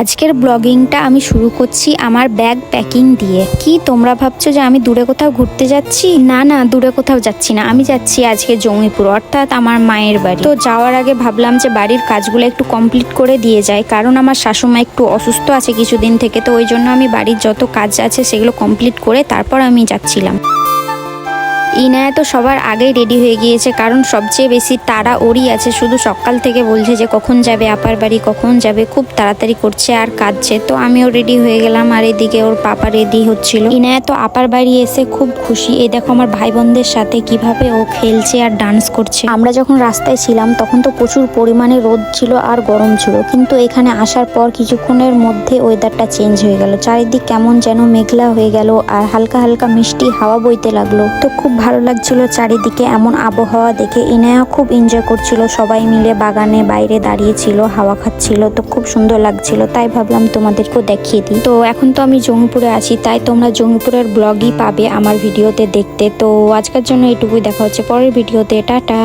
আজকের ব্লগিংটা আমি শুরু করছি আমার ব্যাগ প্যাকিং দিয়ে। কি তোমরা ভাবছো যে আমি দূরে কোথাও ঘুরতে যাচ্ছি? না না, দূরে কোথাও যাচ্ছি না, আমি যাচ্ছি আজকে জঙ্গিপুর, অর্থাৎ আমার মায়ের বাড়ি। তো যাওয়ার আগে ভাবলাম যে বাড়ির কাজগুলো একটু কমপ্লিট করে দিয়ে যায়, কারণ আমার শাশুমা একটু অসুস্থ আছে কিছুদিন থেকে। তো ওই জন্য আমি বাড়ির যত কাজ আছে সেগুলো কমপ্লিট করে তারপর আমি যাচ্ছিলাম। ইনায়া তো সবার আগেই রেডি হয়ে গিয়েছে, কারণ সবচেয়ে বেশি তাড়া ওরই আছে। শুধু সকাল থেকে বলছে যে কখন যাবে আপার বাড়ি, কখন যাবে, খুব তাড়াতাড়ি করছে আর কাঁদছে। তো আমিও রেডি হয়ে গেলাম, আর এদিকে ওর পাপা রেডি হচ্ছিল। ইনায়া তো আপার বাড়ি এসে খুব খুশি। এই দেখো আমার ভাই বোনদের সাথে কিভাবে ও খেলছে আর ডান্স করছে। আমরা যখন রাস্তায় ছিলাম তখন তো প্রচুর পরিমাণে রোদ ছিল আর গরম ছিল, কিন্তু এখানে আসার পর কিছুক্ষণের মধ্যে ওয়েদারটা চেঞ্জ হয়ে গেল। চারিদিক কেমন যেন মেঘলা হয়ে গেল আর হালকা হালকা মিষ্টি হাওয়া বইতে লাগলো। তো খুব ভালো লাগছিল চারিদিকে এমন আবহাওয়া দেখে। ইনায়া খুব এনজয় করছিল, সবাই মিলে বাগানে বাইরে দাঁড়িয়েছিল, হাওয়া খাচ্ছিল। তো খুব সুন্দর লাগছিল, তাই ভাবলাম তোমাদেরকেও দেখিয়ে দিই। তো এখন তো আমি জঙ্গিপুরে আছি, তাই তোমরা জঙ্গিপুরের ব্লগই পাবে আমার ভিডিওতে দেখতে। তো আজকের জন্য এটুকুই, দেখা হচ্ছে পরের ভিডিওতে। টাটা।